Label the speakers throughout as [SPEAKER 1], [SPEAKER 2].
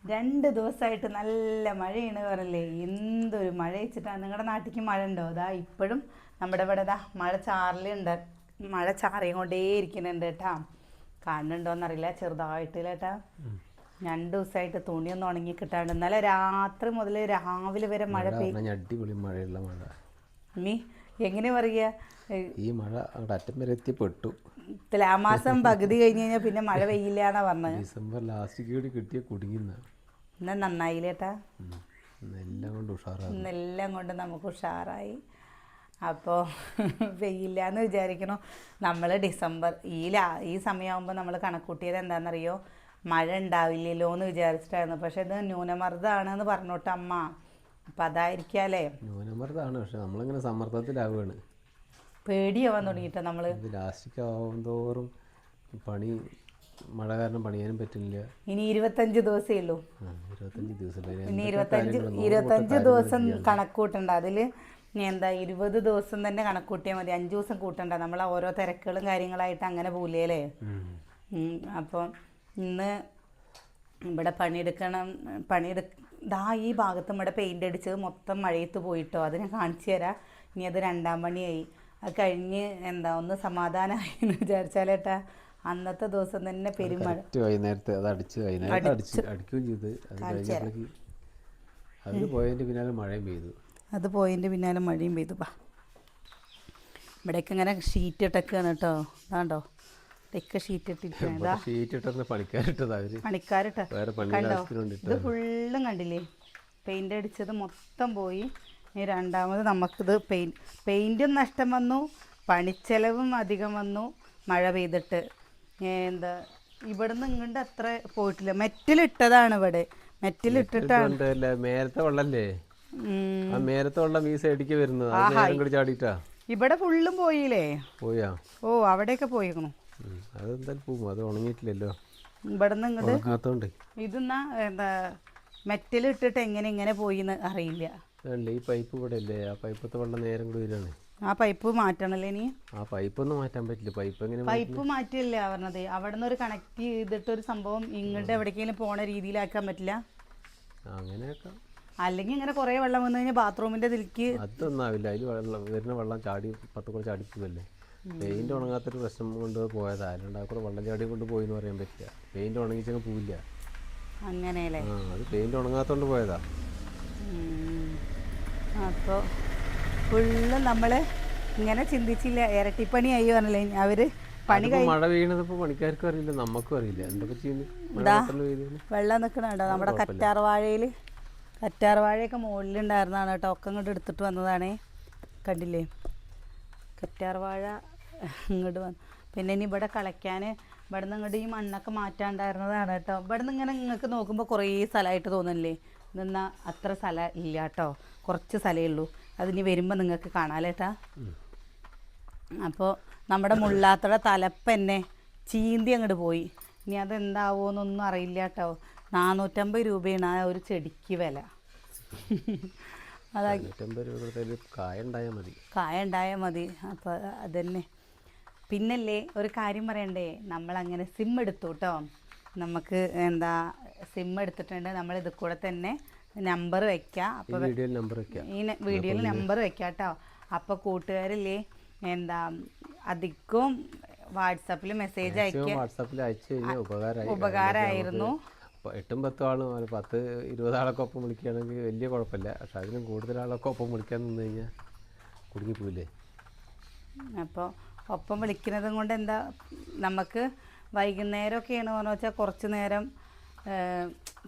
[SPEAKER 1] 2 ദിവസമായിട്ട് നല്ല മഴയാണ് പറയല്ലേ. എന്തൊരു മഴ വെച്ചിട്ടാണ്. നിങ്ങളുടെ നാട്ടിലേക്ക് മഴ ഉണ്ടോ? അതാ ഇപ്പോഴും നമ്മുടെ ഇവിടെ ഇതാ മഴ ചാറിക്കൊണ്ടേ ഇരിക്കുന്നുണ്ട് കേട്ടാ. കാണുന്നുണ്ടോയെന്നറിയില്ല, ചെറുതായിട്ടില്ല കേട്ടാ. 2 ദിവസമായിട്ട് തുണിയൊന്നും ഉണങ്ങി കിട്ടാണ്ട്. ഇന്നലെ രാത്രി മുതൽ രാവിലെ വരെ മഴ
[SPEAKER 2] അടിപൊളി മഴയുള്ള മഴ.
[SPEAKER 1] മീ എങ്ങനെ പറയുക,
[SPEAKER 2] ഈ മഴ അവിടെ അറ്റം വരെ എത്തിപ്പെട്ടു.
[SPEAKER 1] തുലാമാസം പകുതി കഴിഞ്ഞ് കഴിഞ്ഞാൽ പിന്നെ മഴ പെയ്യില്ല എന്നാ പറഞ്ഞത്.
[SPEAKER 2] ഡിസംബർ ലാസ്റ്റ് കൂടി കിട്ടിയ കുടുങ്ങിന്ന.
[SPEAKER 1] എന്നാൽ നന്നായില്ലേട്ടാ.
[SPEAKER 2] എല്ലാം കൊണ്ട് ഉഷാറായി.
[SPEAKER 1] ഇന്നെല്ലാം കൊണ്ട് നമുക്ക് ഉഷാറായി. അപ്പോൾ പെയ്യില്ല എന്ന് വിചാരിക്കണോ. നമ്മൾ ഡിസംബർ ഈ സമയമാകുമ്പോൾ നമ്മൾ കണക്കൂട്ടിയത് എന്താണെന്നറിയോ, മഴ ഉണ്ടാവില്ലല്ലോ എന്ന് വിചാരിച്ചിട്ടായിരുന്നു. പക്ഷെ ഇത് ന്യൂനമർദ്ദമാണെന്ന് പറഞ്ഞോട്ട് അമ്മ. അപ്പം അതായിരിക്കാല്ലേ.
[SPEAKER 2] ന്യൂനമർദ്ദമാണ്, പക്ഷെ നമ്മളിങ്ങനെ സമ്മർദ്ദത്തിലാവുകയാണ്.
[SPEAKER 1] പേടിയാവാൻ തുടങ്ങിയിട്ട് നമ്മൾ.
[SPEAKER 2] ലാസ്റ്റിക്ക് ആവും തോറും മഴ കാരണം പണിയാനും പറ്റില്ല.
[SPEAKER 1] ഇനി 25 ദിവസമേ ഉള്ളൂ.
[SPEAKER 2] 25 ദിവസം
[SPEAKER 1] ഇനി 25 ദിവസം കണക്കൂട്ടണ്ട. അതിൽ ഇനി എന്താ 20 ദിവസം തന്നെ കണക്കൂട്ടിയാൽ മതി. 5 ദിവസം കൂട്ടണ്ട. നമ്മൾ ഓരോ തിരക്കുകളും കാര്യങ്ങളായിട്ട് അങ്ങനെ പോവില്ലേ അല്ലേ. അപ്പോൾ ഇന്ന് ഇവിടെ ദാ ഈ ഭാഗത്ത് ഇവിടെ പെയിൻ്റ് അടിച്ചത് മൊത്തം മഴയത്ത് പോയിട്ടോ. അത് ഞാൻ കാണിച്ചു തരാം. ഇനി അത് 2ാം പണിയായി. അത് കഴിഞ്ഞ് എന്താ ഒന്ന് സമാധാനമായി എന്ന് വിചാരിച്ചാലേട്ടാ. അന്നത്തെ ദിവസം തന്നെ പെരുമഴ.
[SPEAKER 2] വൈകുന്നേരത്തെ അത് അടിക്കുകയും ചെയ്ത് അത് പോയതിൻ്റെ പിന്നാലെ മഴയും
[SPEAKER 1] പെയ്തു. ഇവിടേക്ക് ഇങ്ങനെ ഷീറ്റ് ഇട്ടൊക്കെയാണ് കേട്ടോ. അതാണ്ടോ ഇതൊക്കെ ഷീറ്റ് ഇട്ടിരിക്കുന്നത്. പണിക്കാരിട്ട കണ്ടോ. ഇത് ഫുള്ളും കണ്ടില്ലേ, പെയിൻ്റ് അടിച്ചത് മൊത്തം പോയി. ഇനി രണ്ടാമത് നമുക്കിത് പെയിൻറ്റും നഷ്ടം വന്നു, പണിച്ചെലവും അധികം വന്നു മഴ പെയ്തിട്ട്. എന്താ ഇവിടുന്ന് ഇങ്ങോട്ട് അത്ര പോയിട്ടില്ല. മെറ്റലിട്ടതാണ് ഇവിടെ. മെറ്റലിട്ടിട്ടാണ്
[SPEAKER 2] നേരത്തെ വെള്ളല്ലേ, നേരത്തെ വെള്ളം ഈ സൈഡിലേക്ക് വരുന്നത്.
[SPEAKER 1] ഇവിടെ ഫുള്ളും പോയില്ലേ.
[SPEAKER 2] പോയാ?
[SPEAKER 1] ഓ അവിടെയൊക്കെ പോയിക്കണു.
[SPEAKER 2] അതെന്തായാലും പോകും, അത് ഉണങ്ങിയിട്ടില്ലല്ലോ
[SPEAKER 1] ഇവിടുന്ന് ഇങ്ങോട്ട്. ഇതെന്നാ എന്താ മെറ്റലിട്ടിട്ട് ഇങ്ങനെ പോയിന്ന് അറിയില്ല.
[SPEAKER 2] ഈ പൈപ്പ് ഇവിടെ അല്ലേ, ആ പൈപ്പത്തെ വെള്ളം നേരം കൂടി വരികയാണ്.
[SPEAKER 1] ആ പൈപ്പ് മാറ്റണല്ലേ ഇനി.
[SPEAKER 2] ആ പൈപ്പ് ഒന്നും മാറ്റാൻ പറ്റില്ല.
[SPEAKER 1] പൈപ്പ് മാറ്റില്ല പറഞ്ഞത്. അവിടെ നിന്ന് ഒരു കണക്ട് ചെയ്തിട്ടൊരു സംഭവം ഇങ്ങോട്ട് എവിടേക്കെങ്കിലും പോണ രീതിയിലാക്കാൻ പറ്റില്ല.
[SPEAKER 2] അങ്ങനെയൊക്കെ.
[SPEAKER 1] അല്ലെങ്കിൽ ഇങ്ങനെ കുറേ വെള്ളം വന്നു കഴിഞ്ഞാൽ ബാത്റൂമിന്റെ ഇതിലേക്ക്
[SPEAKER 2] അതൊന്നും ആവില്ല. അതിൽ വരുന്ന വെള്ളം കുറച്ച് ചാടിപ്പോവല്ലേ. പെയിന്റ് ഉണങ്ങാത്തൊരു പ്രശ്നം കൊണ്ട് പോയതാ. അല്ലാണ്ട് കൂടെ വെള്ളം ചാടി കൊണ്ട് പോയിന്ന് പറയാൻ പറ്റില്ല. പെയിന്റ് ഉണങ്ങിച്ചങ്ങ് പോവില്ല.
[SPEAKER 1] അങ്ങനെയല്ലേ.
[SPEAKER 2] അത് പെയിന്റ് ഉണങ്ങാത്തോണ്ട് പോയതാ.
[SPEAKER 1] അപ്പോൾ ഫുള്ള് നമ്മൾ ഇങ്ങനെ ചിന്തിച്ചില്ല. ഇരട്ടിപ്പണിയായി പറഞ്ഞില്ലേ അവര്.
[SPEAKER 2] മഴ പെയ്യണത് ഇപ്പോൾ പണിക്കാർക്കും അറിയില്ല, നമുക്കും അറിയില്ല. എന്തൊക്കെ ചെയ്യുന്നു.
[SPEAKER 1] വെള്ളം നിൽക്കണുണ്ടോ നമ്മുടെ കറ്റാർ വാഴയൊക്കെ മുകളിലുണ്ടായിരുന്നതാണ് കേട്ടോ. ഒക്കെ ഇങ്ങോട്ട് എടുത്തിട്ട് വന്നതാണേ. കണ്ടില്ലേ കറ്റാർ വാഴ ഇങ്ങോട്ട് വന്നു. പിന്നെ ഇനി ഇവിടെ കളയ്ക്കാൻ ഇവിടെ നിന്ന് ഇങ്ങോട്ട് ഈ മണ്ണൊക്കെ മാറ്റാണ്ടായിരുന്നതാണ് കേട്ടോ. ഇവിടെ നിന്ന് ഇങ്ങനെ നിങ്ങൾക്ക് നോക്കുമ്പോൾ കുറേ സ്ഥലമായിട്ട് തോന്നില്ലേ. ഇതെന്നാൽ അത്ര സ്ഥലം ഇല്ല കേട്ടോ, കുറച്ച് സ്ഥലമേ ഉള്ളൂ. അതിനി വരുമ്പോൾ നിങ്ങൾക്ക് കാണാലേട്ടാ. അപ്പോൾ നമ്മുടെ മുള്ളാത്തട തലപ്പന്നെ ചീന്തി അങ്ങോട്ട് പോയി. ഇനി അതെന്താവുമെന്നൊന്നും അറിയില്ല കേട്ടോ. 450 രൂപയാണ് ആ ഒരു ചെടിക്ക് വില. അതാ കായ ഉണ്ടായാൽ മതി. അപ്പോൾ അതന്നെ. പിന്നല്ലേ ഒരു കാര്യം പറയണ്ടേ, നമ്മളങ്ങനെ സിം എടുത്തു കേട്ടോ. നമുക്ക് എന്താ സിം എടുത്തിട്ടുണ്ട്. നമ്മൾ ഇതിൽ കൂടെ തന്നെ നമ്പർ വെക്കാം. അപ്പോൾ ഈ വീഡിയോയിൽ നമ്പർ വെക്കാം കേട്ടോ. അപ്പോൾ കൂട്ടുകാരില്ലേ എന്താ അധികവും വാട്സാപ്പിൽ മെസ്സേജ് അയക്കുക ഉപകാരമായിരുന്നു.
[SPEAKER 2] 8-10 ആളും 10-20 ആളൊക്കെ ഒപ്പം വിളിക്കുകയാണെങ്കിൽ വലിയ കുഴപ്പമില്ല. പക്ഷെ അതിനും കൂടുതൽ ആളൊക്കെ ഒപ്പം വിളിക്കാൻ നിന്ന് കഴിഞ്ഞാൽ കുടുങ്ങിപ്പോയില്ലേ.
[SPEAKER 1] അപ്പോൾ ഒപ്പം വിളിക്കുന്നതും കൊണ്ട് എന്താ നമുക്ക് വൈകുന്നേരമൊക്കെയാണ് പറഞ്ഞു വെച്ചാൽ കുറച്ച് നേരം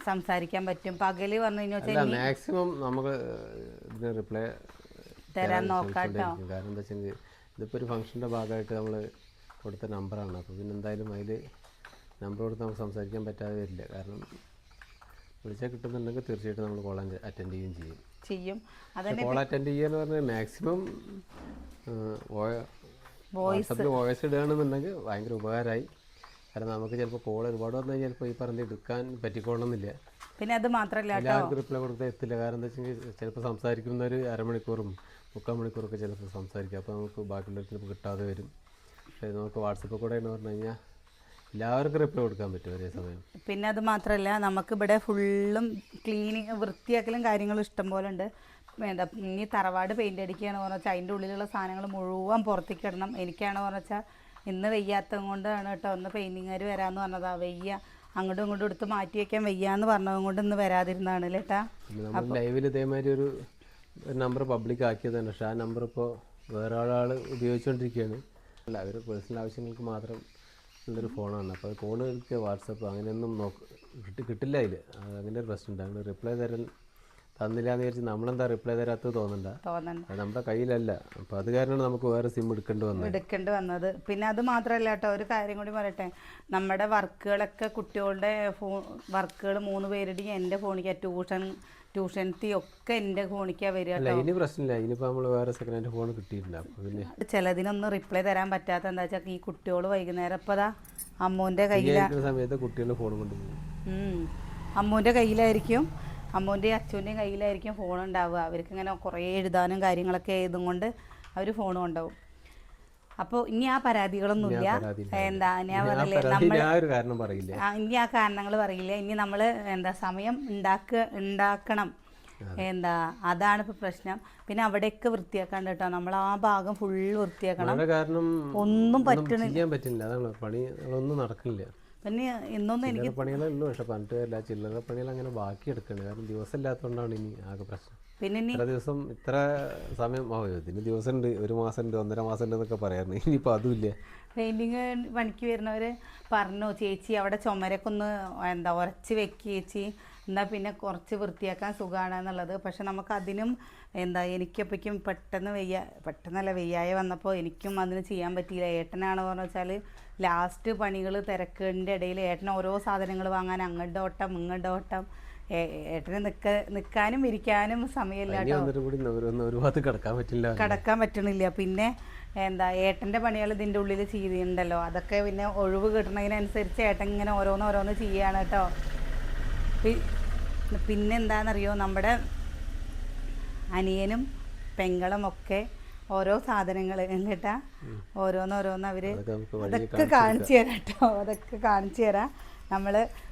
[SPEAKER 1] സംസാരിക്കാൻ പറ്റും. പകല് പറഞ്ഞു കഴിഞ്ഞാൽ
[SPEAKER 2] മാക്സിമം നമുക്ക് ഇതിന് റിപ്ലൈ
[SPEAKER 1] തരാൻ നോക്കാം കേട്ടോ.
[SPEAKER 2] കാരണം എന്താ വെച്ചാൽ ഇതിപ്പോൾ ഒരു ഫംഗ്ഷൻ്റെ ഭാഗമായിട്ട് നമ്മൾ കൊടുത്ത നമ്പറാണ്. അപ്പോൾ പിന്നെ എന്തായാലും അതിൽ നമ്പർ കൊടുത്ത് നമുക്ക് സംസാരിക്കാൻ പറ്റാതെ വരില്ല. കാരണം വിളിച്ചാൽ കിട്ടുന്നുണ്ടെങ്കിൽ തീർച്ചയായിട്ടും നമ്മൾ കോൾ അറ്റൻഡ് ചെയ്യുകയും ചെയ്യും. കോൾ അറ്റൻഡ് ചെയ്യാന്ന് പറഞ്ഞാൽ മാക്സിമം വാട്സാപ്പിൽ വോയിസ് ഇടുകയാണെന്നുണ്ടെങ്കിൽ ഭയങ്കര ഉപകാരമായി. കാരണം നമുക്ക് ചിലപ്പോൾ കോൾ ഒരുപാട് വന്നു കഴിഞ്ഞാൽ ചിലപ്പോൾ ഈ പറഞ്ഞ് എടുക്കാൻ പറ്റിക്കോളണമെന്നില്ല.
[SPEAKER 1] പിന്നെ അത് മാത്രമല്ല
[SPEAKER 2] എല്ലാവർക്കും റിപ്ലൈ കൊടുത്താൽ എത്തില്ല. കാരണം എന്താ വെച്ചെങ്കിൽ ചിലപ്പോൾ സംസാരിക്കുന്ന ഒരു 1/2 മണിക്കൂറും 3/4 മണിക്കൂറൊക്കെ ചിലപ്പോൾ സംസാരിക്കുക. അപ്പോൾ നമുക്ക് ബാക്കിയുള്ളവർക്ക് ചിലപ്പോൾ കിട്ടാതെ വരും. പക്ഷേ നമുക്ക് വാട്സപ്പിൽ കൂടെ എന്ന് പറഞ്ഞു കഴിഞ്ഞാൽ എല്ലാവർക്കും റിപ്ലൈ കൊടുക്കാൻ പറ്റും ഒരേ സമയം.
[SPEAKER 1] പിന്നെ അത് മാത്രമല്ല നമുക്കിവിടെ ഫുള്ളും ക്ലീനിങ് വൃത്തിയാക്കലും കാര്യങ്ങളും ഇഷ്ടം പോലെ ഉണ്ട്. എന്താ ഇനി തറവാട് പെയിൻ്റ് അടിക്കുകയാണ് പറഞ്ഞാൽ വെച്ചാൽ അതിൻ്റെ ഉള്ളിലുള്ള സാധനങ്ങൾ മുഴുവൻ പുറത്തേക്ക് ഇടണം. എനിക്കാണ് പറഞ്ഞാൽ വെച്ചാൽ ഇന്ന് വെയ്യാത്തത് കൊണ്ടാണ് കേട്ടോ ഒന്ന് പെയിൻറ്റിങ്ങുകാർ വരാമെന്ന് പറഞ്ഞതാ. വെയ്യ അങ്ങോട്ടും ഇങ്ങോട്ടും എടുത്ത് മാറ്റി വയ്ക്കാൻ വെയ്യാന്ന് പറഞ്ഞത് കൊണ്ട് ഇന്ന് വരാതിരുന്നതാണ് ചേട്ടാ.
[SPEAKER 2] നമ്മൾ ലൈവിൽ ഇതേമാതിരി ഒരു നമ്പർ പബ്ലിക് ആക്കിയതാണ്. പക്ഷേ ആ നമ്പർ ഇപ്പോൾ വേറെ ആൾ ഉപയോഗിച്ചുകൊണ്ടിരിക്കുകയാണ്. അല്ല, അവർ പേഴ്സണൽ ആവശ്യങ്ങൾക്ക് മാത്രം ഉള്ളൊരു ഫോണാണ്. അപ്പോൾ അത് കോൾ എടുക്കുക, വാട്സപ്പ് അങ്ങനെയൊന്നും കിട്ടില്ല അതിൽ. അങ്ങനെ ഒരു പ്രശ്നമുണ്ട്. അങ്ങനെ റിപ്ലൈ തന്നില്ല എന്ന് വിചാരിച്ച് നമ്മളെന്താ റിപ്ലൈ തരാത്തത് തോന്നണ്ട. അത് നമ്മുടെ കയ്യിലല്ല. അപ്പോൾ അത് കാരണമാണ് നമുക്ക് വേറെ സിം എടുക്കേണ്ടി വന്നത്.
[SPEAKER 1] പിന്നെ അത് മാത്രമല്ല കേട്ടോ, ഒരു കാര്യം കൂടി പറയട്ടെ. നമ്മുടെ വർക്കുകളൊക്കെ കുട്ടികളുടെ വർക്കുകൾ 3 പേരുടെയും എൻ്റെ ഫോണിക്കാണ്. ട്യൂഷൻ ഫീ ഒക്കെ എൻ്റെ ഫോണിക്കാണ് വരിക.
[SPEAKER 2] അല്ല, ഇനി പ്രശ്നമില്ല. ഇനിയിപ്പോൾ നമ്മൾ വേറെ സെക്കൻഡ് ഹാൻഡ് ഫോൺ കിട്ടിയിട്ടില്ല. അപ്പോൾ പിന്നെ
[SPEAKER 1] ചിലതിനൊന്നും റിപ്ലൈ തരാൻ പറ്റാത്ത എന്താ വെച്ചാൽ ഈ കുട്ടികൾ വൈകുന്നേരം ഇപ്പോൾ അതാ അമ്മൂൻ്റെ കയ്യിലാണ്
[SPEAKER 2] സമയത്ത് കുട്ടികൾ ഫോൺ കൊണ്ടുപോകും.
[SPEAKER 1] അമ്മൂൻ്റെ കയ്യിലായിരിക്കും, അമ്മൂൻ്റെയും അച്ഛൻ്റെയും കയ്യിലായിരിക്കും ഫോൺ ഉണ്ടാവുക. അവർക്ക് ഇങ്ങനെ കുറേ എഴുതാനും കാര്യങ്ങളൊക്കെ എഴുതും കൊണ്ട് അവർ ഫോൺ കൊണ്ടുപോകും. അപ്പോൾ ഇനി ആ പരാതികളൊന്നുമില്ല. എന്താ ഞാൻ പറഞ്ഞില്ലേ, നമ്മൾ ഇനി ആ കാരണങ്ങൾ പറയില്ല. ഇനി നമ്മൾ എന്താ സമയം ഉണ്ടാക്കണം. എന്താ അതാണ് ഇപ്പോൾ പ്രശ്നം. പിന്നെ അവിടെയൊക്കെ വൃത്തിയാക്കാണ്ട് കേട്ടോ. നമ്മൾ ആ ഭാഗം ഫുള്ള് വൃത്തിയാക്കണം. ഒന്നും
[SPEAKER 2] പറ്റില്ല. അതാണ് പണികളൊന്നും നടക്കില്ല.
[SPEAKER 1] പിന്നെ ഇന്നൊന്നും എനിക്ക്
[SPEAKER 2] പണികളേ ഉള്ളൂ. പക്ഷെ പറഞ്ഞിട്ട് കാര്യമില്ല, ചില്ലറ പണികൾ അങ്ങനെ ബാക്കി എടുക്കണം. കാരണം ദിവസം ഇല്ലാത്തതുകൊണ്ടാണ് ഇനി ആകെ പ്രശ്നം.
[SPEAKER 1] പിന്നെ
[SPEAKER 2] ഇത്ര ദിവസം ഇത്ര സമയം ഇതിന് ദിവസം ഉണ്ട്, 1 മാസം ഉണ്ട്, 1.5 മാസം ഉണ്ട് എന്നൊക്കെ പറയാറുണ്ട്. ഇനിയിപ്പോൾ അതുമില്ല.
[SPEAKER 1] പെയിൻറ്റിങ് പണിക്ക് വരുന്നവർ പറഞ്ഞു, ചേച്ചി അവിടെ ചുമരൊക്കെ ഒന്ന് എന്താ ഉരച്ച് വെക്കുക ചേച്ചി, എന്നാൽ പിന്നെ കുറച്ച് വൃത്തിയാക്കാൻ സുഖമാണ് എന്നുള്ളത്. പക്ഷെ നമുക്കതിനും എന്താ എനിക്കപ്പോഴേക്കും പെട്ടെന്നല്ല വെയ്യായ വന്നപ്പോൾ എനിക്കും അതിന് ചെയ്യാൻ പറ്റിയില്ല. ഏട്ടനാണ് പറഞ്ഞു വെച്ചാൽ ലാസ്റ്റ് പണികൾ തിരക്കിൻ്റെ ഇടയിൽ ഏട്ടൻ ഓരോ സാധനങ്ങൾ വാങ്ങാൻ അങ്ങോട്ട് ഓട്ടം ഇങ്ങോട്ട് ഓട്ടം. ഏട്ടന് നിൽക്കാനും ഇരിക്കാനും സമയമില്ല കേട്ടോ, കിടക്കാൻ പറ്റണില്ല. പിന്നെ എന്താ ഏട്ടൻ്റെ പണികൾ ഇതിൻ്റെ ഉള്ളിൽ ചെയ്യുന്നുണ്ടല്ലോ, അതൊക്കെ പിന്നെ ഒഴിവ് കിട്ടുന്നതിനനുസരിച്ച് ഏട്ടൻ ഇങ്ങനെ ഓരോന്ന് ചെയ്യുകയാണ് കേട്ടോ. പിന്നെ എന്താണെന്നറിയോ, നമ്മുടെ അനിയനും പെങ്ങളും ഒക്കെ ഓരോ സാധനങ്ങൾ കേട്ടാ ഓരോന്നോരോന്ന് അവർ അതൊക്കെ കാണിച്ചു തരാം കേട്ടോ. അതൊക്കെ കാണിച്ചു തരാം.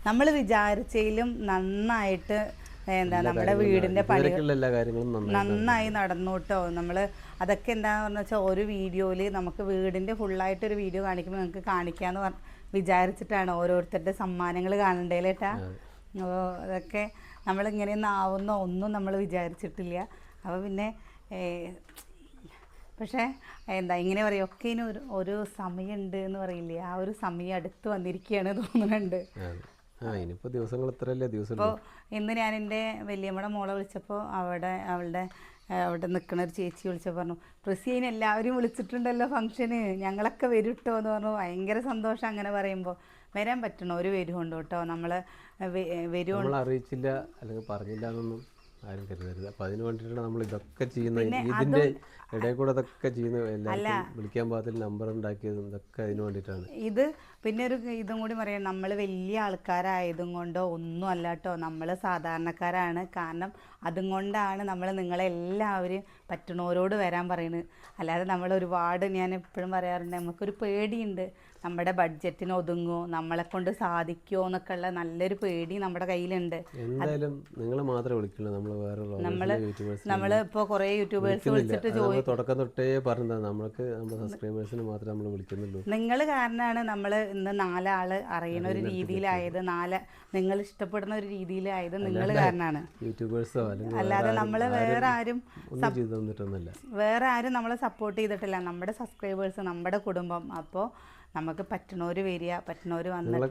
[SPEAKER 1] നമ്മൾ വിചാരിച്ചതിലും നന്നായിട്ട് എന്താ നമ്മുടെ വീടിൻ്റെ പണികൾ നന്നായി നടന്നു കേട്ടോ. നമ്മൾ അതൊക്കെ എന്താണെന്ന് വെച്ചാൽ ഒരു വീഡിയോയിൽ നമുക്ക് വീടിൻ്റെ ഫുള്ളായിട്ടൊരു വീഡിയോ കാണിക്കുമ്പോൾ നിങ്ങൾക്ക് കാണിക്കാമെന്ന് വിചാരിച്ചിട്ടാണ്. ഓരോരുത്തരുടെ സമ്മാനങ്ങൾ കാണണ്ടേലേ കേട്ടാ. അപ്പോൾ അതൊക്കെ നമ്മളിങ്ങനെയൊന്നും ആവുന്ന ഒന്നും നമ്മൾ വിചാരിച്ചിട്ടില്ല. അപ്പോൾ പിന്നെ പക്ഷേ എന്താ ഇങ്ങനെ പറയും, ഒക്കെ ഇനി ഒരു സമയമുണ്ട് എന്ന് പറയില്ലേ, ആ ഒരു സമയം അടുത്ത് വന്നിരിക്കുകയാണ് തോന്നുന്നുണ്ട്. ഇപ്പോൾ ഇന്ന് ഞാൻ എൻ്റെ വലിയമ്മയുടെ മോളെ വിളിച്ചപ്പോൾ അവിടെ നിൽക്കുന്ന ഒരു ചേച്ചി വിളിച്ചപ്പോൾ പറഞ്ഞു, പ്രസീനെ എല്ലാവരും വിളിച്ചിട്ടുണ്ടല്ലോ ഫംഗ്ഷന്, ഞങ്ങളൊക്കെ വരും കേട്ടോ എന്ന് പറഞ്ഞു. ഭയങ്കര സന്തോഷം അങ്ങനെ പറയുമ്പോൾ. വരാൻ പറ്റണോ ഒരു വരുമുണ്ട് കേട്ടോ. നമ്മൾ
[SPEAKER 2] അറിയിച്ചില്ല അല്ലെങ്കിൽ പറഞ്ഞില്ല എന്നൊന്നും ആരും കരുതരുത്. അപ്പം അതിന് വേണ്ടിയിട്ടാണ് നമ്മൾ ഇതൊക്കെ ചെയ്യുന്നത്. ഇതിൻ്റെ ഇടയിൽ കൂടെ അതൊക്കെ ചെയ്യുന്നത്. എല്ലാവർക്കും വിളിക്കാൻ പാകത്തിൽ നമ്പർ ഉണ്ടാക്കിയതും ഇതൊക്കെ അതിന് വേണ്ടിയിട്ടാണ്.
[SPEAKER 1] ഇത് പിന്നെ ഒരു ഇതും കൂടി പറയാം, നമ്മൾ വലിയ ആൾക്കാരായതും കൊണ്ടോ ഒന്നും അല്ല കേട്ടോ, നമ്മൾ സാധാരണക്കാരാണ്. കാരണം അതും കൊണ്ടാണ് നമ്മൾ നിങ്ങളെല്ലാവരും പറ്റണവരോട് വരാൻ പറയുന്നത്. അല്ലാതെ നമ്മൾ ഒരുപാട്, ഞാൻ എപ്പോഴും പറയാറുണ്ട്, നമുക്കൊരു പേടിയുണ്ട്, നമ്മുടെ ബഡ്ജറ്റിന് ഒതുങ്ങുമോ, നമ്മളെ കൊണ്ട് സാധിക്കുമോ എന്നൊക്കെ ഉള്ള നല്ലൊരു പേടി നമ്മുടെ കയ്യിലുണ്ട്.
[SPEAKER 2] എന്തായാലും നിങ്ങൾ മാത്രമേ വിളിക്കുള്ളൂ.
[SPEAKER 1] നമ്മൾ ഇപ്പോൾ കുറേ യൂട്യൂബേഴ്സ് വിളിച്ചിട്ട്
[SPEAKER 2] തുടക്കം തൊട്ടേ പറഞ്ഞതാണ്, നമ്മൾക്ക് നമ്മുടെ സബ്സ്ക്രൈബേഴ്സിന് മാത്രമേ നമ്മൾ വിളിക്കുന്നുള്ളൂ.
[SPEAKER 1] നിങ്ങൾ കാരണമാണ് നമ്മൾ ഇന്ന് 4 ആൾ അറിയണ ഒരു രീതിയിലായത്, നിങ്ങൾ ഇഷ്ടപ്പെടുന്ന ഒരു രീതിയിലായത് നിങ്ങൾ കാരണമാണ്.
[SPEAKER 2] യൂട്യൂബേഴ്സോ
[SPEAKER 1] അല്ലാതെ നമ്മൾ വേറെ ആരും നമ്മളെ സപ്പോർട്ട് ചെയ്തിട്ടില്ല. നമ്മുടെ സബ്സ്ക്രൈബേഴ്സ്, നമ്മുടെ കുടുംബം. അപ്പോൾ നമുക്ക് പറ്റണവർ വരിക, പറ്റണവർ വന്നിട്ട്.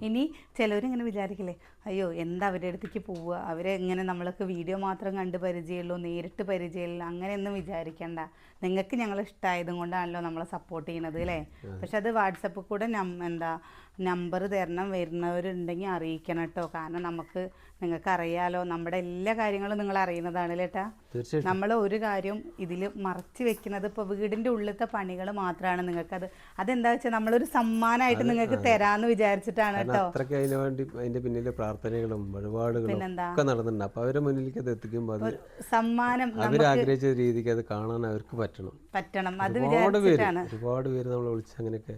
[SPEAKER 1] ഇനി ചിലവരിങ്ങനെ വിചാരിക്കില്ലേ, അയ്യോ എന്താ അവരുടെ അടുത്തേക്ക് പോവുക, അവരെങ്ങനെ നമ്മൾക്ക് വീഡിയോ മാത്രം കണ്ട് പരിചയമുള്ളൂ, നേരിട്ട് പരിചയമില്ല, അങ്ങനെയൊന്നും വിചാരിക്കണ്ട. നിങ്ങൾക്ക് ഞങ്ങൾ ഇഷ്ടമായതും കൊണ്ടാണല്ലോ നമ്മളെ സപ്പോർട്ട് ചെയ്യണത് അല്ലേ. പക്ഷെ അത് വാട്സപ്പിൽ കൂടെ നമ്പർ തരണം, വരുന്നവരുണ്ടെങ്കിൽ അറിയിക്കണം കേട്ടോ. കാരണം നിങ്ങൾക്ക് അറിയാലോ, നമ്മുടെ എല്ലാ കാര്യങ്ങളും നിങ്ങൾ അറിയുന്നതാണ് ചേട്ടാ. നമ്മൾ ഒരു കാര്യം ഇതിൽ മറച്ചു വെക്കുന്നത്, ഇപ്പോൾ വീടിൻ്റെ ഉള്ളിലത്തെ പണികൾ മാത്രമാണ് നിങ്ങൾക്ക് അതെന്താ വെച്ചാൽ നമ്മളൊരു സമ്മാനമായിട്ട് നിങ്ങൾക്ക് തരാമെന്ന് വിചാരിച്ചിട്ടാണ് കേട്ടോ.
[SPEAKER 2] അതിന്റെ പിന്നിലെ പ്രാർത്ഥനകളും വഴിപാടുകളും ഒക്കെ നടന്നിട്ടുണ്ട്. അപ്പോൾ അവരുടെ മുന്നിലേക്ക് അത് എത്തിക്കുമ്പോൾ
[SPEAKER 1] സമ്മാനം
[SPEAKER 2] അവരാഗ്രഹിച്ച രീതിക്ക് അത് കാണാൻ അവർക്ക് പറ്റണം.
[SPEAKER 1] അത് വിചാരിച്ചിട്ടാണ്
[SPEAKER 2] ഒരുപാട് പേര് നമ്മളെ വിളിച്ച് അങ്ങനെയൊക്കെ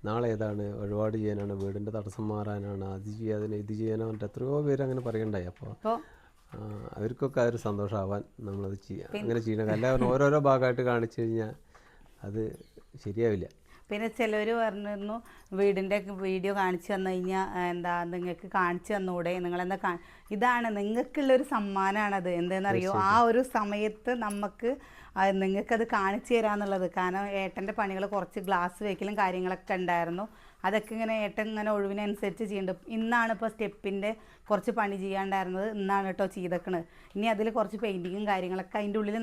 [SPEAKER 2] നാളെ ഏതാണ്, വഴിപാട് ചെയ്യാനാണ്, വീടിൻ്റെ തടസ്സം മാറാനാണ്, അത് ചെയ്യാതിന് ഇത് ചെയ്യാനോ പറഞ്ഞിട്ട് എത്രയോ പേര് അങ്ങനെ പറയണ്ടായി. അപ്പോൾ അവർക്കൊക്കെ അതൊരു സന്തോഷമാവാൻ നമ്മളത് ചെയ്യാം, അങ്ങനെ ചെയ്യണം. എല്ലാവരും ഓരോരോ ഭാഗമായിട്ട് കാണിച്ചു കഴിഞ്ഞാൽ അത് ശരിയാവില്ല.
[SPEAKER 1] പിന്നെ ചിലർ പറഞ്ഞിരുന്നു വീടിൻ്റെ വീഡിയോ കാണിച്ചു തന്നു കഴിഞ്ഞാൽ എന്താ നിങ്ങൾക്ക് കാണിച്ചു തന്നൂടെ, നിങ്ങളെന്താ ഇതാണ് നിങ്ങൾക്കുള്ളൊരു സമ്മാനമാണത്. എന്താണെന്നറിയോ, ആ ഒരു സമയത്ത് നമുക്ക് നിങ്ങൾക്കത് കാണിച്ചു തരാമെന്നുള്ളത്. കാരണം ഏട്ടൻ്റെ പണികൾ കുറച്ച് ഗ്ലാസ് വയ്ക്കലും കാര്യങ്ങളൊക്കെ ഉണ്ടായിരുന്നു. അതൊക്കെ ഇങ്ങനെ ഏട്ടൻ ഇങ്ങനെ ഒഴിവിനനുസരിച്ച് ചെയ്യുന്നുണ്ട്. ഇന്നാണ് ഇപ്പോൾ സ്റ്റെപ്പിൻ്റെ കുറച്ച് പണി ചെയ്യാണ്ടായിരുന്നത്, ഇന്നാണ് കേട്ടോ ചെയ്തേക്കണത്. ഇനി അതിൽ കുറച്ച് പെയിൻറ്റിങ്ങും കാര്യങ്ങളൊക്കെ അതിൻ്റെ ഉള്ളിൽ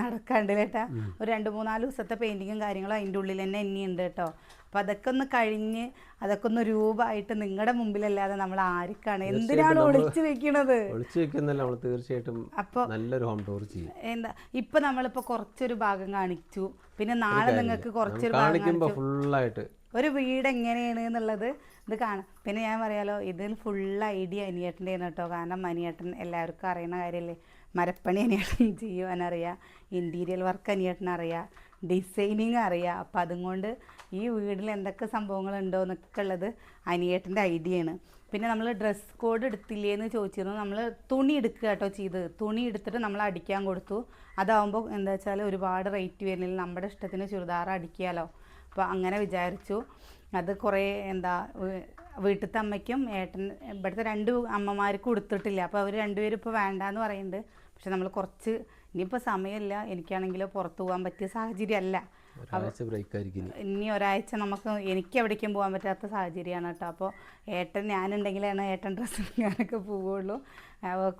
[SPEAKER 1] നടക്കാണ്ട് കേട്ടാ. ഒരു 2-3-4 ദിവസത്തെ പെയിൻറ്റിങ്ങും കാര്യങ്ങളും അതിൻ്റെ ഉള്ളിൽ തന്നെ ഇനിയുണ്ട് കേട്ടോ. അപ്പോൾ അതൊക്കെ ഒന്ന് കഴിഞ്ഞ് അതൊക്കെ ഒന്ന് രൂപമായിട്ട് നിങ്ങളുടെ മുമ്പിലല്ലാതെ നമ്മൾ ആർക്കാണ് എന്തിനാണ് ഒളിച്ചു വെക്കണത്?
[SPEAKER 2] ഒളിച്ചു വെക്കുന്നല്ല, നമ്മൾ തീർച്ചയായിട്ടും അപ്പോൾ നല്ലൊരു ഹോം ടൂർ ചെയ്യും.
[SPEAKER 1] എന്താ ഇപ്പം നമ്മളിപ്പോൾ കുറച്ചൊരു ഭാഗം കാണിച്ചു, പിന്നെ നാളെ നിങ്ങൾക്ക് കുറച്ചൊരു ഭാഗം
[SPEAKER 2] കാണിക്കുമ്പോൾ ഫുള്ളായിട്ട്
[SPEAKER 1] ഒരു വീട് എങ്ങനെയാണ് എന്നുള്ളത് ഇത് കാണാം. പിന്നെ ഞാൻ പറയാലോ, ഇതിൽ ഫുൾ ഐഡിയ അനിയേട്ടൻ്റെ കേട്ടോ. കാരണം അനിയേട്ടൻ എല്ലാവർക്കും അറിയുന്ന കാര്യമല്ലേ, മരപ്പണി അനിയേട്ടൻ ചെയ്യുവാനറിയാം, ഇൻറ്റീരിയൽ വർക്ക് അനിയേട്ടനറിയാം, ഡിസൈനിങ് അറിയാം. അപ്പം അതുകൊണ്ട് ഈ വീട്ടിൽ എന്തൊക്കെ സംഭവങ്ങളുണ്ടോ എന്നൊക്കെ ഉള്ളത് അനിയേട്ടൻ്റെ ഐഡിയയാണ്. പിന്നെ നമ്മൾ ഡ്രസ് കോഡ് എടുത്തില്ലേന്ന് ചോദിച്ചിരുന്നു. നമ്മൾ തുണി എടുക്കുക കേട്ടോ ചെയ്ത്, തുണി എടുത്തിട്ട് നമ്മൾ അടിക്കാൻ കൊടുത്തു. അതാവുമ്പോൾ എന്താ വെച്ചാൽ ഒരുപാട് റേറ്റ് വരുന്നില്ല, നമ്മുടെ ഇഷ്ടത്തിന് ചുരിദാർ അടിക്കാമല്ലോ. അപ്പോൾ അങ്ങനെ വിചാരിച്ചു. അത് കുറേ എന്താ വീട്ടിലത്തെ അമ്മയ്ക്കും ഏട്ടൻ ഇവിടുത്തെ 2 അമ്മമാർക്കും കൊടുത്തിട്ടില്ല. അപ്പോൾ അവർ 2 പേരും ഇപ്പോൾ വേണ്ടാന്ന് പറയുന്നുണ്ട്. പക്ഷെ നമ്മൾ കുറച്ച് ഇനിയിപ്പോൾ സമയമില്ല, എനിക്കാണെങ്കിലോ പുറത്ത് പോകാൻ പറ്റിയ സാഹചര്യം അല്ല. ഇനി ഒരാഴ്ച എനിക്ക് എവിടേക്കും പോകാൻ പറ്റാത്ത സാഹചര്യമാണ് കേട്ടോ. അപ്പോൾ ഞാനുണ്ടെങ്കിലാണ് ഏട്ടൻ ഡ്രസ്സ് എടുക്കാനൊക്കെ പോവുള്ളൂ.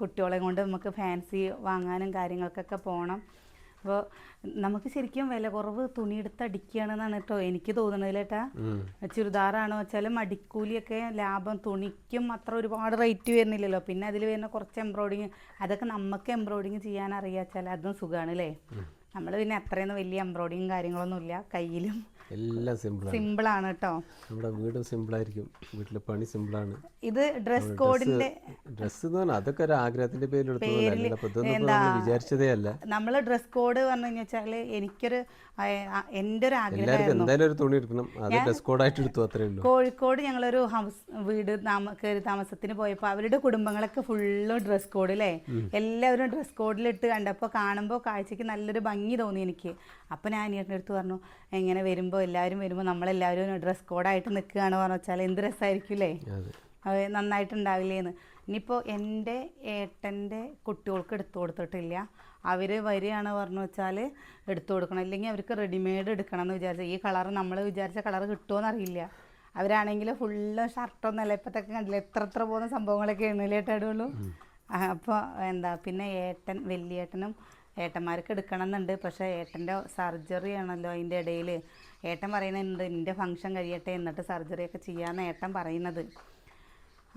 [SPEAKER 1] കുട്ടികളെ കൊണ്ട് നമുക്ക് ഫാൻസി വാങ്ങാനും കാര്യങ്ങൾക്കൊക്കെ പോകണം. അപ്പോൾ നമുക്ക് ശരിക്കും വില കുറവ് തുണിയെടുത്ത് അടിക്കുകയാണെന്നാണ് കേട്ടോ എനിക്ക് തോന്നുന്നത് ചേട്ടാ. ചുരിദാറാണോ വെച്ചാലും അടിക്കൂലിയൊക്കെ ലാഭം, തുണിക്കും അത്ര ഒരുപാട് റേറ്റ് വരുന്നില്ലല്ലോ. പിന്നെ അതിൽ വരുന്ന കുറച്ച് എംബ്രോയിഡിങ്, അതൊക്കെ നമുക്ക് എംബ്രോയിഡിങ് ചെയ്യാൻ അറിയാച്ചാൽ അതും സുഖമാണ് അല്ലേ. നമ്മൾ പിന്നെ അത്രയൊന്നും വലിയ എംബ്രോയിഡിങ് കാര്യങ്ങളൊന്നും ഇല്ല, കയ്യിലും
[SPEAKER 2] എല്ലാം
[SPEAKER 1] സിമ്പിളാണ് കേട്ടോ.
[SPEAKER 2] നമ്മുടെ വീടും സിമ്പിളായിരിക്കും, വീട്ടിലെ പണി സിമ്പിളാണ്.
[SPEAKER 1] ഇത് ഡ്രസ് കോഡിന്റെ
[SPEAKER 2] ഡ്രസ് എന്ന് പറഞ്ഞാൽ അതൊക്കെ ഒരു ആഗ്രഹത്തിന്റെ പേരിൽ വിചാരിച്ചതേ അല്ല.
[SPEAKER 1] നമ്മൾ ഡ്രസ് കോഡ് പറഞ്ഞു വെച്ചാൽ എൻ്റെ ഒരു ആഗ്രഹം
[SPEAKER 2] എന്തായാലും ഒരു തുണി എടുക്കണം, അത് ഡ്രസ് കോഡായിട്ട് എടുത്തു, അത്രേ ഉള്ളൂ.
[SPEAKER 1] കോഴിക്കോട് ഞങ്ങളൊരു വീട് കയറി താമസത്തിന് പോയപ്പോൾ അവരുടെ കുടുംബങ്ങളൊക്കെ ഫുള്ള് ഡ്രസ് കോഡ് അല്ലേ, എല്ലാവരും ഡ്രസ് കോഡിലിട്ട് കണ്ടപ്പോൾ കാണുമ്പോൾ കാഴ്ചക്ക് നല്ലൊരു ഭംഗി തോന്നി എനിക്ക്. അപ്പോൾ ഞാൻ അനിയൻ്റെ അടുത്ത് പറഞ്ഞു, എങ്ങനെ എല്ലാവരും വരുമ്പോൾ നമ്മളെല്ലാവരും ഡ്രസ് കോഡായിട്ട് നിൽക്കുകയാണ് പറഞ്ഞു വെച്ചാൽ എന്ത് രസമായിരിക്കും അല്ലേ, അത് നന്നായിട്ടുണ്ടാവില്ലേന്ന്. ഇനിയിപ്പോൾ എൻ്റെ ഏട്ടൻ്റെ കുട്ടികൾക്ക് എടുത്തു കൊടുത്തിട്ടില്ല, അവർ വരികയാണ് പറഞ്ഞു വെച്ചാൽ എടുത്തു കൊടുക്കണം, ഇല്ലെങ്കിൽ അവർക്ക് റെഡിമെയ്ഡ് എടുക്കണം എന്ന് വിചാരിച്ചാൽ ഈ കളർ നമ്മൾ വിചാരിച്ച കളർ കിട്ടുമോയെന്ന് അറിയില്ല. അവരാണെങ്കിൽ ഫുള്ള് ഷർട്ടൊന്നുമല്ല, ഇപ്പോഴത്തൊക്കെ കണ്ടില്ല എത്ര പോകുന്ന സംഭവങ്ങളൊക്കെ എണ്ണയിലേട്ടാടുള്ളൂ. അപ്പോൾ പിന്നെ വലിയേട്ടനും ഏട്ടന്മാർക്ക് എടുക്കണം എന്നുണ്ട്. പക്ഷേ ഏട്ടൻ്റെ സർജറി ആണല്ലോ അതിൻ്റെ ഇടയിൽ. ഏട്ടൻ പറയുന്നുണ്ട് എൻ്റെ ഫംഗ്ഷൻ കഴിയട്ടെ എന്നിട്ട് സർജറിയൊക്കെ ചെയ്യാമെന്ന് ഏട്ടൻ പറയുന്നത്.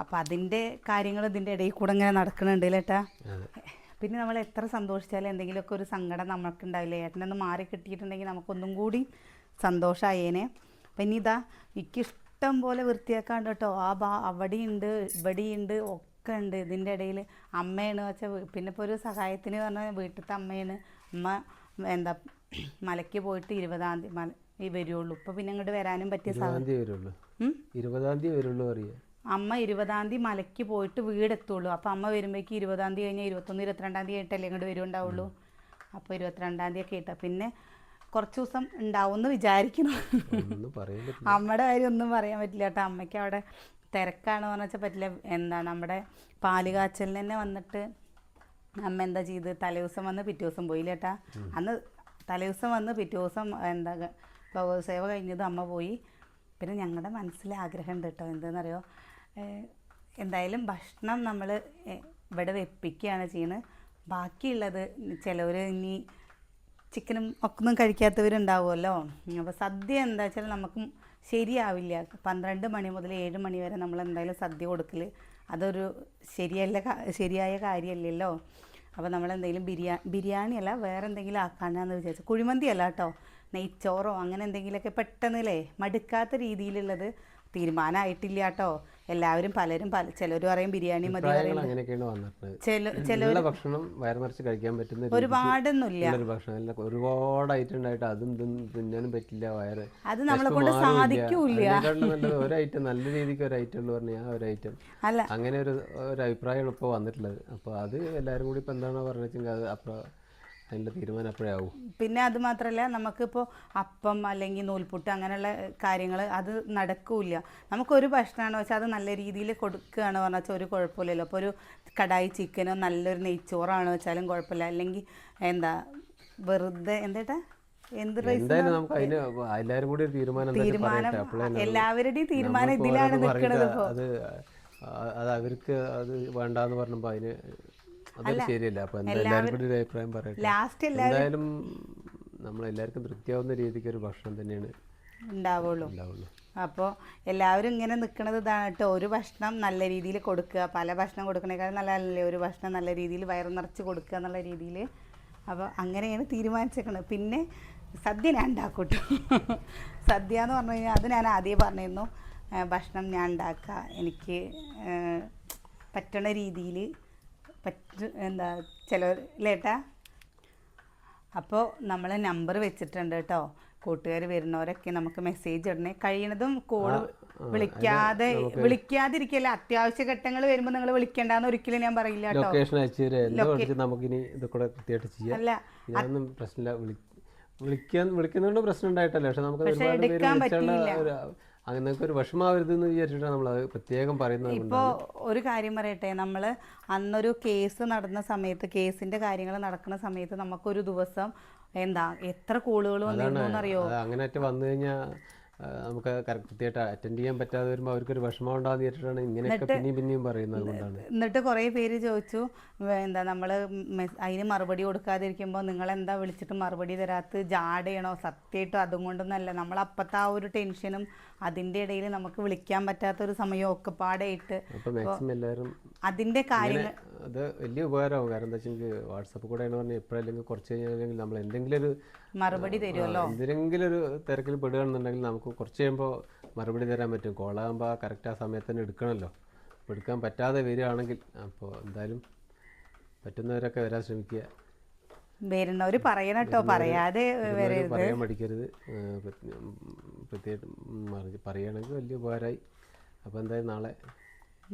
[SPEAKER 1] അപ്പോൾ അതിൻ്റെ കാര്യങ്ങൾ ഇതിൻ്റെ ഇടയിൽ കൂടെ ഇങ്ങനെ നടക്കുന്നുണ്ട് ചേട്ടാ. പിന്നെ നമ്മൾ എത്ര സന്തോഷിച്ചാലും എന്തെങ്കിലുമൊക്കെ ഒരു സങ്കടം നമുക്കുണ്ടാവില്ലേ. ഏട്ടനൊന്ന് മാറി കിട്ടിയിട്ടുണ്ടെങ്കിൽ നമുക്കൊന്നും കൂടി സന്തോഷമായേനെ. അപ്പം ഇനി എനിക്കിഷ്ടം പോലെ വൃത്തിയാക്കാണ്ട് കേട്ടോ. അവിടെയുണ്ട് ഇവിടെയുണ്ട് ഒക്കെ ഉണ്ട്. ഇതിൻ്റെ ഇടയിൽ അമ്മയാണ് വെച്ചാൽ പിന്നെ ഇപ്പോൾ ഒരു സഹായത്തിന് പറഞ്ഞാൽ വീട്ടിലത്തെ അമ്മയാണ്. അമ്മ മലയ്ക്ക് പോയിട്ട് 20-ാം തീയതി വരുള്ളൂ. ഇപ്പോൾ പിന്നെ ഇങ്ങോട്ട് വരാനും പറ്റിയ സാഹചര്യം
[SPEAKER 2] 20-ാം തീയതി വരുള്ളൂ അറിയാം.
[SPEAKER 1] അമ്മ 20-ാം തീയതി മലയ്ക്ക് പോയിട്ട് വീടെത്തുള്ളൂ. അപ്പോൾ അമ്മ വരുമ്പോഴേക്ക് 20-ാം തീയതി കഴിഞ്ഞാൽ 21-22-ാം തീയതി ആയിട്ടല്ലേ ഇങ്ങോട്ട് വരുന്നുണ്ടാവുള്ളൂ. അപ്പോൾ 22-ാം തീയതി ഒക്കെ ഇട്ടാൽ പിന്നെ കുറച്ച് ദിവസം ഉണ്ടാവും എന്ന് വിചാരിക്കുന്നു. അമ്മയുടെ കാര്യം ഒന്നും പറയാൻ പറ്റില്ല കേട്ടോ. അമ്മയ്ക്ക് അവിടെ തിരക്കാണ് പറഞ്ഞാൽ പറ്റില്ല. നമ്മുടെ പാല് കാച്ചലിന് തന്നെ വന്നിട്ട് അമ്മ എന്താ ചെയ്ത് തലേദിവസം വന്ന് പിറ്റേ ദിവസം പോയില്ല ചേട്ടാ. അന്ന് തലേദിവസം വന്ന് പിറ്റേ ദിവസം ഭഗവത്സേവ കഴിഞ്ഞത് അമ്മ പോയി. പിന്നെ ഞങ്ങളുടെ മനസ്സിൽ ആഗ്രഹമുണ്ട് കേട്ടോ, എന്താണെന്നറിയോ, എന്തായാലും ഭക്ഷണം നമ്മൾ ഇവിടെ വെപ്പിക്കുകയാണ് ചെയ്യുന്നത്. ബാക്കിയുള്ളത് ചിലവർ ഇനി ചിക്കനും ഒക്കെ ഒന്നും കഴിക്കാത്തവരുണ്ടാവുമല്ലോ. അപ്പോൾ സദ്യ എന്താ വെച്ചാൽ നമുക്കും ശരിയാവില്ല. 12 മണി മുതൽ 7 മണി വരെ നമ്മൾ എന്തായാലും സദ്യ കൊടുക്കൽ അതൊരു ശരിയായ കാര്യമല്ലല്ലോ. അപ്പോൾ നമ്മളെന്തെങ്കിലും ബിരിയാണി അല്ല വേറെ എന്തെങ്കിലും ആക്കാനാന്ന് വിചാരിച്ചു. കുഴിമന്തി അല്ല കേട്ടോ, നെയ്ച്ചോറോ അങ്ങനെ എന്തെങ്കിലുമൊക്കെ പെട്ടെന്നല്ലേ മടുക്കാത്ത രീതിയിലുള്ളത് തീരുമാനമായിട്ടില്ല കേട്ടോ. എല്ലാവരും പലരും ചിലർ പറയും ബിരിയാണി മതി
[SPEAKER 2] അഭിപ്രായങ്ങൾ അങ്ങനെയൊക്കെയാണ് വന്നിട്ടുള്ളത്. നല്ല ഭക്ഷണം വയറ് നിറച്ച് കഴിക്കാൻ പറ്റുന്ന
[SPEAKER 1] ഒരുപാടൊന്നുമില്ല
[SPEAKER 2] ഒരു ഭക്ഷണം അല്ല, ഒരുപാട് ഐറ്റം ഉണ്ടായിട്ട് അതും ഇതും തിന്നാനും പറ്റില്ല, വയറ്
[SPEAKER 1] അത് നമ്മളെ കൊണ്ട് സാധിക്കൂല.
[SPEAKER 2] അതിനെക്കാളും നല്ലത് ഒരു ഐറ്റം, നല്ല രീതിക്ക് ഒരു ഐറ്റം എന്ന് പറഞ്ഞാൽ ആ ഒരു ഐറ്റം
[SPEAKER 1] അല്ല
[SPEAKER 2] അങ്ങനെ ഒരു അഭിപ്രായമാണ് ഇപ്പോൾ വന്നിട്ടുള്ളത്. അപ്പോൾ അത് എല്ലാവരും കൂടി ഇപ്പോൾ എന്താണോ പറഞ്ഞെങ്കിൽ അത് അപ്പോൾ അതിൻ്റെ തീരുമാനം അപ്പോഴേ ആവും.
[SPEAKER 1] പിന്നെ അത് മാത്രമല്ല, നമുക്കിപ്പോൾ അപ്പം അല്ലെങ്കിൽ നൂൽപുട്ട് അങ്ങനെയുള്ള കാര്യങ്ങൾ അത് നടക്കില്ല. നമുക്കൊരു ഭക്ഷണമാണെന്ന് വെച്ചാൽ അത് നല്ല രീതിയിൽ കൊടുക്കുകയാണ് പറഞ്ഞാൽ വെച്ചാൽ ഒരു കുഴപ്പമില്ലല്ലോ. അപ്പോൾ ഒരു കടായി ചിക്കനോ നല്ലൊരു നെയ്ച്ചോറാണെന്ന് വെച്ചാലും കുഴപ്പമില്ല. അല്ലെങ്കിൽ എന്താ വെറുതെ എന്താ എന്ത്
[SPEAKER 2] എന്തായാലും നമുക്ക് അതിന് എല്ലാവരും കൂടി ഒരു തീരുമാനം
[SPEAKER 1] എല്ലാവരുടെയും തീരുമാനം ഇതിലാണ് നിൽക്കുന്നത്.
[SPEAKER 2] അത് അവർക്ക് അത് വേണ്ടാന്ന് പറഞ്ഞപ്പോൾ അതിന് അതൊരു ശരിയല്ല. അപ്പോൾ എല്ലാവരും കൂടി ഒരു അഭിപ്രായം പറയട്ടെ. എന്തായാലും നമ്മളെല്ലാവർക്കും തൃപ്തിയാവുന്ന രീതിക്ക് ഒരു ഭക്ഷണം തന്നെയാണ്
[SPEAKER 1] ഉണ്ടാവുള്ളൂ. അപ്പോൾ എല്ലാവരും ഇങ്ങനെ നിൽക്കുന്നത് ഇതാണ് കേട്ടോ. ഒരു ഭക്ഷണം നല്ല രീതിയിൽ കൊടുക്കുക, പല ഭക്ഷണം കൊടുക്കണേക്കാളും നല്ലതല്ലേ ഒരു ഭക്ഷണം നല്ല രീതിയിൽ വയറ് നിറച്ച് കൊടുക്കുക എന്നുള്ള രീതിയിൽ. അപ്പോൾ അങ്ങനെയാണ് തീരുമാനിച്ചേക്കുന്നത്. പിന്നെ സദ്യ ഞാൻ ഉണ്ടാക്കൂട്ടോ. സദ്യ എന്ന് പറഞ്ഞു കഴിഞ്ഞാൽ അത് ഞാൻ ആദ്യം പറഞ്ഞിരുന്നു, ഭക്ഷണം ഞാൻ ഉണ്ടാക്കുക, എനിക്ക് പറ്റണ രീതിയിൽ എന്താ ചിലവരിലേട്ടാ. അപ്പോൾ നമ്മൾ നമ്പർ വെച്ചിട്ടുണ്ട് കേട്ടോ. കൂട്ടുകാർ വരുന്നവരൊക്കെ നമുക്ക് മെസ്സേജ് ഇടണേ. കഴിയണതും കോള് വിളിക്കാതിരിക്കല്ല. അത്യാവശ്യ ഘട്ടങ്ങൾ വരുമ്പോൾ നിങ്ങൾ വിളിക്കേണ്ടെന്ന് ഒരിക്കലും ഞാൻ പറയില്ല കേട്ടോ.
[SPEAKER 2] ലൊക്കേഷൻ അയച്ചു നമുക്കിനി ഇത് കൂടെ കൃത്യമായിട്ട് ചെയ്യാം.
[SPEAKER 1] അല്ല
[SPEAKER 2] ഇതൊന്നും പ്രശ്നമില്ല. വിളിക്കുന്നതുകൊണ്ട് പ്രശ്നം ഉണ്ടായിട്ടല്ല, പക്ഷെ നമുക്ക്
[SPEAKER 1] എടുക്കാൻ പറ്റില്ല.
[SPEAKER 2] അങ്ങനത്തെ ഒരു വിഷമാവരുതെന്ന് വിചാരിച്ചിട്ടാണ് നമ്മൾ അത് പ്രത്യേകം പറയുന്നത്.
[SPEAKER 1] ഇപ്പോൾ ഒരു കാര്യം പറയട്ടെ, നമ്മൾ അന്നൊരു കേസ് നടന്ന സമയത്ത്, കേസിൻ്റെ കാര്യങ്ങൾ നടക്കുന്ന സമയത്ത് നമുക്കൊരു ദിവസം എത്ര കോളുകൾ വന്നിരുന്നറിയോ.
[SPEAKER 2] അങ്ങനെ വന്നു കഴിഞ്ഞാൽ നമുക്ക് കൃത്യമായിട്ട് അറ്റൻഡ് ചെയ്യാൻ പറ്റാതെ വരുമ്പോൾ അവർക്കൊരു വിഷമം ഉണ്ടാകുന്ന വിചാരിച്ചിട്ടാണ് ഇങ്ങനെയൊക്കെ പിന്നെയും പറയുന്നത് കൊണ്ടാണ്.
[SPEAKER 1] എന്നിട്ട് കുറേ പേര് ചോദിച്ചു, നമ്മൾ അതിന് മറുപടി കൊടുക്കാതിരിക്കുമ്പോൾ നിങ്ങളെന്താ വിളിച്ചിട്ട് മറുപടി തരാത്ത, ജാടയാണോ? സത്യമായിട്ടും അതും കൊണ്ടൊന്നല്ല, നമ്മളപ്പത്തെ ആ ഒരു ടെൻഷനും അതിൻ്റെ ഇടയിൽ നമുക്ക് വിളിക്കാൻ പറ്റാത്തൊരു സമയം ഒക്കെ പാടായിട്ട് അതിൻ്റെ കാര്യങ്ങൾ
[SPEAKER 2] അത് വലിയ ഉപകാരമാകും. കാരണം എന്താ വെച്ചാൽ വാട്സപ്പ് കൂടെ എന്ന് പറഞ്ഞാൽ എപ്പോഴല്ലെങ്കിൽ കുറച്ച് കഴിഞ്ഞാൽ നമ്മൾ എന്തെങ്കിലും ഒരു
[SPEAKER 1] മറുപടി തരുമല്ലോ.
[SPEAKER 2] എന്തെങ്കിലും ഒരു തിരക്കിൽ പെടുകയാണെന്നുണ്ടെങ്കിൽ നമുക്ക് കുറച്ച് കഴിയുമ്പോൾ മറുപടി തരാൻ പറ്റും. കോളാകുമ്പോൾ കറക്റ്റ് ആ സമയത്ത് തന്നെ എടുക്കണമല്ലോ. എടുക്കാൻ പറ്റാതെ വരികയാണെങ്കിൽ അപ്പോൾ എന്തായാലും പറ്റുന്നവരൊക്കെ വരാൻ ശ്രമിക്കുക.
[SPEAKER 1] വരുന്നവർ പറയണം കേട്ടോ, പറയാതെ
[SPEAKER 2] പറയാൻ മടിക്കരുത്. പ്രത്യേകം പറയുകയാണെങ്കിൽ വലിയ ഉപകാരമായി. അപ്പോൾ എന്തായാലും നാളെ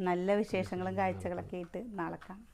[SPEAKER 1] നല്ല വിശേഷങ്ങളും കാഴ്ചകളൊക്കെ ആയിട്ട് നാളെ കാണാം.